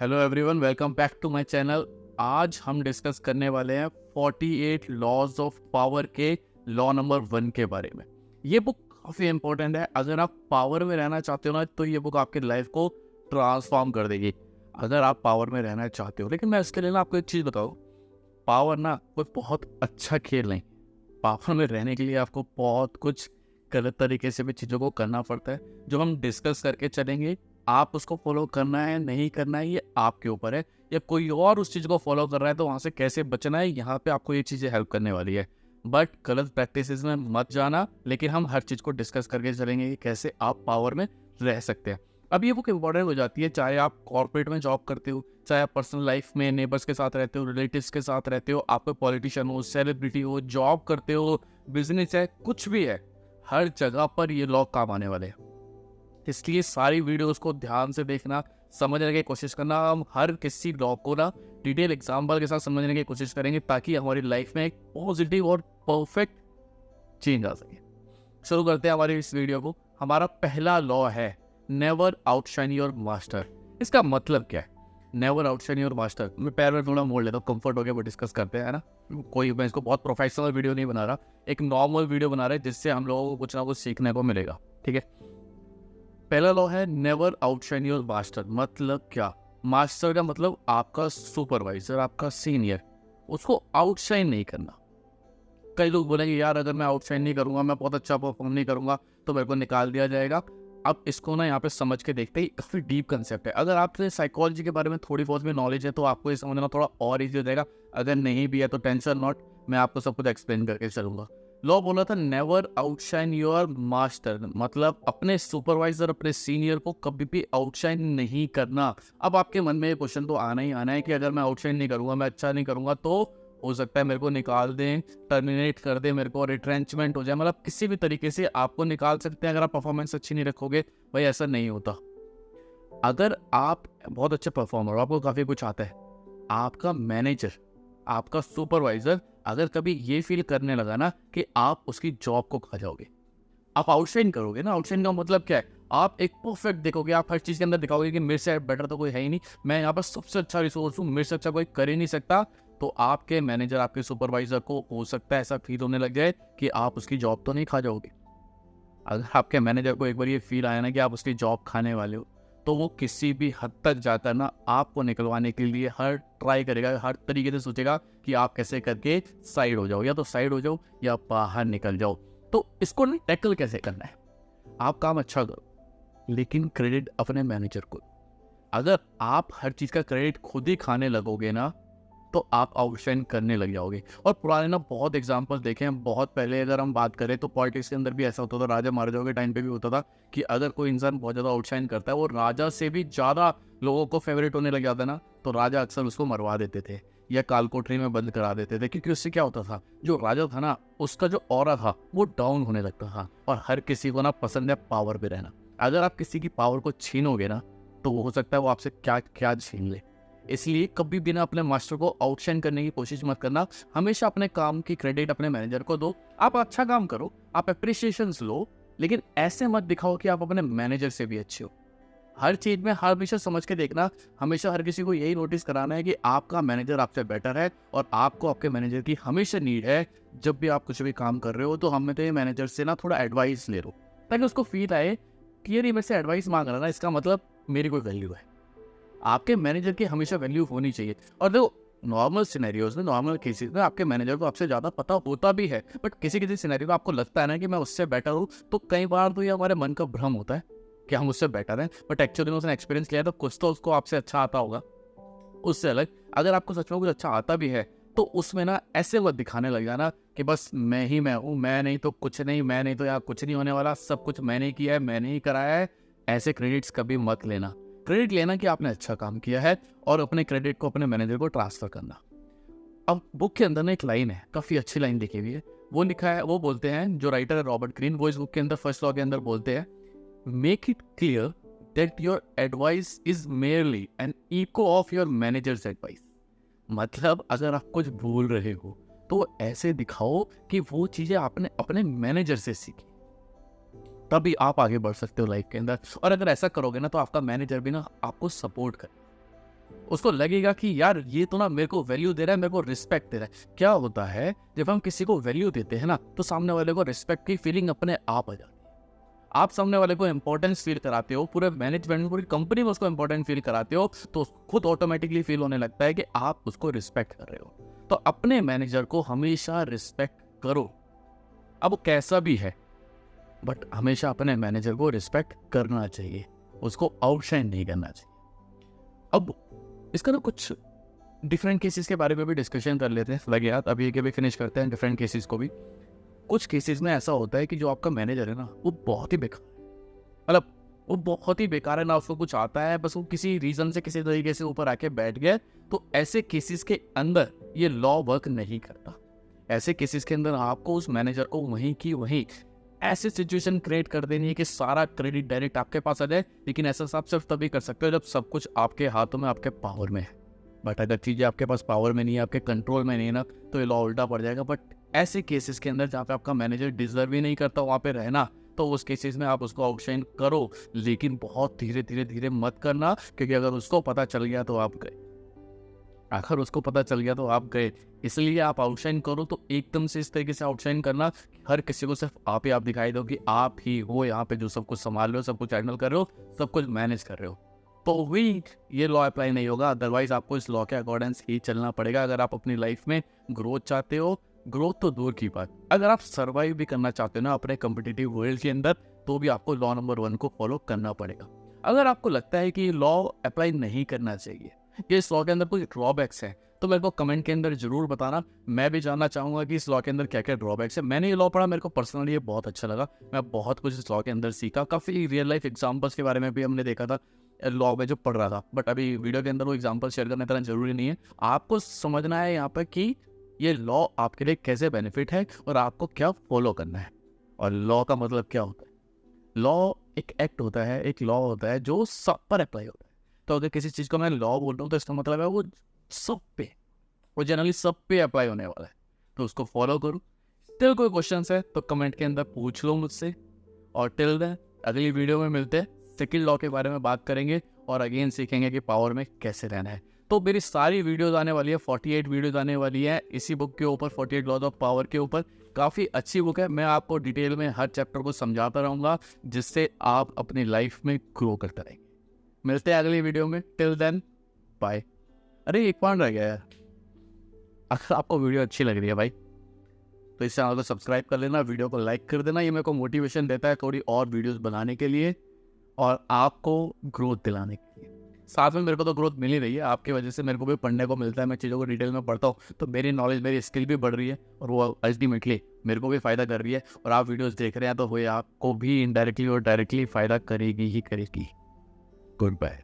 Hello everyone, welcome back to my channel. आज हम discuss करने वाले हैं 48 लॉज ऑफ पावर के लॉ नंबर 1 के बारे में। ये बुक काफ़ी इंपॉर्टेंट है। अगर आप पावर में रहना चाहते हो ना, तो ये बुक आपकी लाइफ को ट्रांसफॉर्म कर देगी। अगर आप पावर में रहना चाहते हो, लेकिन मैं इसके लिए ना आपको एक चीज़ बताऊँ, पावर ना कोई बहुत अच्छा खेल नहीं। पावर में रहने के लिए आपको बहुत कुछ गलत तरीके से भी चीज़ों को करना पड़ता है, जो हम डिस्कस करके चलेंगे। आप उसको फॉलो करना है नहीं करना है ये आपके ऊपर है, या कोई और उस चीज़ को फॉलो कर रहा है तो वहाँ से कैसे बचना है, यहाँ पे आपको ये चीज़ें हेल्प करने वाली है। बट गलत प्रैक्टिसेस में मत जाना, लेकिन हम हर चीज़ को डिस्कस करके चलेंगे कि कैसे आप पावर में रह सकते हैं। अब ये बुक इंपॉर्टेंट हो जाती है, चाहे आप कॉर्पोरेट में जॉब करते हो, चाहे आप पर्सनल लाइफ में नेबर्स के साथ रहते हो, रिलेटिव्स के साथ रहते हो, आप कोई पॉलिटिशियन हो, सेलिब्रिटी हो, जॉब करते हो, बिजनेस है, कुछ भी है, हर जगह पर ये लॉ काम आने वाले हैं। इसलिए सारी वीडियोस को ध्यान से देखना, समझने की कोशिश करना। हम हर किसी लॉ को ना डिटेल एग्जाम्पल के साथ समझने की कोशिश करेंगे, ताकि हमारी लाइफ में एक पॉजिटिव और परफेक्ट चेंज आ सके। शुरू करते हैं हमारी इस वीडियो को। हमारा पहला लॉ है नेवर आउटशाइन योर मास्टर। इसका मतलब क्या है? Never outshine your master. मैं पैर में थोड़ा मोड़ लेता हूँ, कंफर्ट हो गया, वो डिस्कस करते हैं, है ना। मैं इसको बहुत प्रोफेशनल वीडियो नहीं बना रहा, एक नॉर्मल वीडियो बना रहे हैं, जिससे हम लोगों को कुछ ना कुछ सीखने को मिलेगा। ठीक है, पहला लॉ है नेवर आउटशाइन योर मास्टर। मतलब क्या? मास्टर का मतलब आपका सुपरवाइजर, आपका सीनियर, उसको आउटशाइन नहीं करना। कई लोग बोलेंगे यार, अगर मैं आउटशाइन नहीं करूंगा, मैं बहुत अच्छा परफॉर्म नहीं करूंगा, तो मेरे को निकाल दिया जाएगा। अब इसको ना यहाँ पे समझ के देखते ही, काफी डीप कंसेप्ट है। अगर आपसे साइकोलॉजी के बारे में थोड़ी बहुत भी नॉलेज है, तो आपको ये समझना थोड़ा और इजी हो जाएगा। अगर नहीं भी है तो टेंशन नॉट, मैं आपको सब कुछ एक्सप्लेन करके चलूंगा। लॉ बोला था नेवर आउटशाइन योर मास्टर, मतलब अपने सुपरवाइजर, अपने सीनियर को कभी भी आउटशाइन नहीं करना। अब आपके मन में ये क्वेश्चन तो आना ही आना है कि अगर मैं आउटशाइन नहीं करूंगा, मैं अच्छा नहीं करूंगा, तो हो सकता है मेरे को निकाल दें, टर्मिनेट कर दे, मेरे को रिट्रेंचमेंट हो जाए, मतलब किसी भी तरीके से आपको निकाल सकते हैं अगर आप परफॉर्मेंस अच्छी नहीं रखोगे। भाई ऐसा नहीं होता। अगर आप बहुत अच्छे परफॉर्मर हो, आपको काफ़ी कुछ आता है, आपका मैनेजर, आपका सुपरवाइजर अगर कभी ये फील करने लगा ना कि आप उसकी जॉब को खा जाओगे, आप आउटशाइन करोगे ना। आउटशाइन का मतलब क्या है? आप एक परफेक्ट देखोगे, आप हर चीज़ के अंदर दिखाओगे कि मेरे से बेटर तो कोई है ही नहीं, मैं यहाँ पर सबसे अच्छा रिसोर्स हूँ, मेरे से अच्छा कोई कर ही नहीं सकता। तो आपके मैनेजर, आपके सुपरवाइजर को हो सकता है ऐसा फील होने लग जाए कि आप उसकी जॉब तो नहीं खा जाओगे। अगर आपके मैनेजर को एक बार ये फील आया ना कि आप उसकी जॉब खाने वाले हो, तो वो किसी भी हद तक जाकर ना आपको निकलवाने के लिए हर ट्राई करेगा, हर तरीके से सोचेगा कि आप कैसे करके साइड हो जाओ, या तो साइड हो जाओ या बाहर निकल जाओ। तो इसको ना टैकल कैसे करना है? आप काम अच्छा करो, लेकिन क्रेडिट अपने मैनेजर को। अगर आप हर चीज़ का क्रेडिट खुद ही खाने लगोगे ना, तो आप आउटशाइन करने लग जाओगे। और पुराने ना बहुत एग्जाम्पल देखे हैं। बहुत पहले अगर हम बात करें तो पॉलिटिक्स के अंदर भी ऐसा होता था, राजा महाराजाओं के टाइम पे भी होता था कि अगर कोई इंसान बहुत ज़्यादा आउटशाइन करता है, वो राजा से भी ज़्यादा लोगों को फेवरेट होने लग जाता है ना, तो राजा अक्सर उसको मरवा देते थे या काल कोठरी में बंद करा देते थे। क्योंकि उससे क्या होता था, जो राजा था ना, उसका जो ऑरा था वो डाउन होने लगता था। और हर किसी को ना पसंद है पावर पे रहना। अगर आप किसी की पावर को छीनोगे ना, तो हो सकता है वो आपसे क्या क्या छीन ले। इसलिए कभी भी ना अपने मास्टर को आउटशाइन करने की कोशिश मत करना। हमेशा अपने काम की क्रेडिट अपने मैनेजर को दो। आप अच्छा काम करो, आप अप्रिसिएशन लो, लेकिन ऐसे मत दिखाओ कि आप अपने मैनेजर से भी अच्छे हो। हर चीज में हमेशा समझ के देखना। हमेशा हर किसी को यही नोटिस कराना है कि आपका मैनेजर आपसे बेटर है, और आपको आपके मैनेजर की हमेशा नीड है। जब भी आप कुछ भी काम कर रहे हो, तो हमें तो ये मैनेजर से ना थोड़ा एडवाइस ले लो, ताकि उसको फील आए कि यार ये मेरे से एडवाइस मांग रहा है ना, इसका मतलब मेरी कोई वैल्यू है। आपके मैनेजर की हमेशा वैल्यू होनी चाहिए। और देखो, नॉर्मल सिनेरियोज में, नॉर्मल केसेस में आपके मैनेजर को आपसे ज़्यादा पता होता भी है, बट किसी किसी सिनेरियो में आपको लगता है ना कि मैं उससे बेटर हूँ, तो कई बार तो ये हमारे मन का भ्रम होता है कि हम उससे बेटर हैं, बट एक्चुअली में उसने एक्सपीरियंस लिया है, तो कुछ तो उसको आपसे अच्छा आता होगा। उससे अलग, अगर आपको सच में कुछ अच्छा आता भी है, तो उसमें ना ऐसे मत दिखाने लग जाना कि बस मैं ही मैं हूँ, मैं नहीं तो कुछ नहीं, मैं नहीं तो यहाँ कुछ नहीं होने वाला, सब कुछ मैंने किया है, मैंने ही कराया है। ऐसे क्रेडिट्स कभी मत लेना। क्रेडिट लेना कि आपने अच्छा काम किया है, और अपने क्रेडिट को अपने मैनेजर को ट्रांसफर करना। अब बुक के अंदर ना एक लाइन है, काफी अच्छी लाइन लिखी हुई है। वो लिखा है, वो बोलते हैं, जो राइटर है रॉबर्ट ग्रीन, वो इस बुक के अंदर फर्स्ट लॉ के अंदर बोलते हैं, make it clear that your advice is merely N eco of your managers advice. मतलब अगर आप कुछ भूल रहे हो, तो ऐसे दिखाओ कि वो चीजें आपने अपने मैनेजर से सीखी, तभी आप आगे बढ़ सकते हो लाइफ के अंदर। और अगर ऐसा करोगे ना, तो आपका मैनेजर भी ना आपको सपोर्ट करे। उसको लगेगा कि यार ये तो ना मेरे को वैल्यू दे रहा है, मेरे को रिस्पेक्ट दे रहा है। क्या होता है जब हम किसी को वैल्यू देते हैं ना, तो सामने वाले को रिस्पेक्ट की फीलिंग अपने आप आ जाती है। आप सामने वाले को इंपॉर्टेंस फील कराते हो, पूरे मैनेजमेंट पूरी कंपनी में उसको इंपॉर्टेंट फील कराते हो, तो खुद ऑटोमेटिकली फील होने लगता है कि आप उसको रिस्पेक्ट कर रहे हो। तो अपने मैनेजर को हमेशा रिस्पेक्ट करो, अब वो कैसा भी है, बट हमेशा अपने मैनेजर को रिस्पेक्ट करना चाहिए, उसको आउटशाइन नहीं करना चाहिए। अब इसका ना कुछ डिफरेंट केसेस के बारे में भी डिस्कशन कर लेते हैं, लगे यार अभी के भी फिनिश करते हैं डिफरेंट केसेस को भी। कुछ केसेस में ऐसा होता है कि जो आपका मैनेजर है ना, वो बहुत ही बेकार है, मतलब वो बहुत ही बेकार है ना, उसको कुछ आता है, बस वो किसी रीजन से किसी तरीके से ऊपर आके बैठ गया। तो ऐसे केसेस के अंदर ये लॉ वर्क नहीं करता। ऐसे केसेस के अंदर आपको उस मैनेजर को वहीं की वहीं ऐसी सिचुएशन क्रिएट कर देनी है कि सारा क्रेडिट डायरेक्ट आपके पास आ जाए। लेकिन ऐसा आप सिर्फ तभी कर सकते हो जब सब कुछ आपके हाथों में, आपके पावर में है। बट अगर चीज़ें आपके पास पावर में नहीं है, आपके कंट्रोल में नहीं है ना, तो ये लॉ उल्टा पड़ जाएगा। बट ऐसे केसेस के अंदर जहाँ पे आपका मैनेजर डिजर्व ही नहीं करता वहाँ पे रहना, तो उस केसेस में आप उसको आउटशाइन करो, लेकिन बहुत धीरे धीरे धीरे मत करना, क्योंकि अगर उसको पता चल गया तो आप गए। अगर उसको पता चल गया तो आप गए। इसलिए आप आउटशाइन करो तो एकदम से इस तरीके से आउटशाइन करना, हर किसी को सिर्फ आप ही आप दिखाई दो कि आप ही हो यहाँ पे जो सब कुछ संभाल रहे हो, सब कुछ हैंडल कर रहे हो, सब कुछ मैनेज कर रहे हो, तो भी ये लॉ अप्लाई नहीं होगा। अदरवाइज आपको इस लॉ के अकॉर्डिंग ही चलना पड़ेगा अगर आप अपनी लाइफ में ग्रोथ चाहते हो। ग्रोथ तो दूर की बात, अगर आप सर्वाइव भी करना चाहते हो ना अपने कॉम्पिटिटिव वर्ल्ड के अंदर, तो भी आपको लॉ नंबर 1 को फॉलो करना पड़ेगा। अगर आपको लगता है कि लॉ अप्लाई नहीं करना चाहिए, कि इस लॉ के अंदर कुछ ड्रॉबैक्स हैं, तो मेरे को कमेंट के अंदर जरूर बताना। मैं भी जानना चाहूंगा कि इस लॉ के अंदर क्या क्या ड्रॉबैक्स है। मैंने ये लॉ पढ़ा, मेरे को पर्सनली ये बहुत अच्छा लगा, मैं बहुत कुछ इस लॉ के अंदर सीखा। काफ़ी रियल लाइफ एग्जाम्पल्स के बारे में भी हमने देखा था लॉ में जो पढ़ रहा था। बट अभी वीडियो के अंदर वो एग्जाम्पल शेयर करना इतना जरूरी नहीं है। आपको समझना है यहाँ पर कि ये लॉ आपके लिए कैसे बेनिफिट है और आपको क्या फॉलो करना है। और लॉ का मतलब क्या होता है? लॉ एक एक्ट होता है, एक लॉ होता है जो सब पर अप्लाई होता है। तो अगर किसी चीज़ को मैं लॉ बोल रहा हूँ तो इसका मतलब है वो सब पे, वो जनरली सब पे अप्लाई होने वाला है, तो उसको फॉलो करो। स्टिल कोई क्वेश्चन है तो कमेंट के अंदर पूछ लो मुझसे। और टिल देन अगली वीडियो में मिलते हैं, सेकंड लॉ के बारे में बात करेंगे और अगेन सीखेंगे कि पावर में कैसे रहना है। तो मेरी सारी वीडियोज आने वाली है, 48 वीडियोज आने वाली है इसी बुक के ऊपर, 48 लॉज ऑफ पावर के ऊपर। काफ़ी अच्छी बुक है, मैं आपको डिटेल में हर चैप्टर को समझाता रहूँगा, जिससे आप अपनी लाइफ में ग्रो करते रहेंगे। मिलते हैं अगली वीडियो में, टिल देन बाय। अरे एक पॉइंट रह गया यार, अगर आपको वीडियो अच्छी लग रही है भाई, तो इस चैनल को सब्सक्राइब कर लेना, वीडियो को लाइक कर देना। ये मेरे को मोटिवेशन देता है थोड़ी और वीडियोस बनाने के लिए और आपको ग्रोथ दिलाने के लिए। साथ में मेरे को तो ग्रोथ मिल ही रही है, आपकी वजह से मेरे को भी पढ़ने को मिलता है। मैं चीज़ों को डिटेल में पढ़ता हूँ तो मेरी नॉलेज, मेरी स्किल भी बढ़ रही है और वो अल्टीमेटली मेरे को भी फ़ायदा कर रही है। और आप वीडियोज़ देख रहे हैं तो वो आपको भी इनडायरेक्टली और डायरेक्टली फ़ायदा करेगी ही करेगी। Good bye.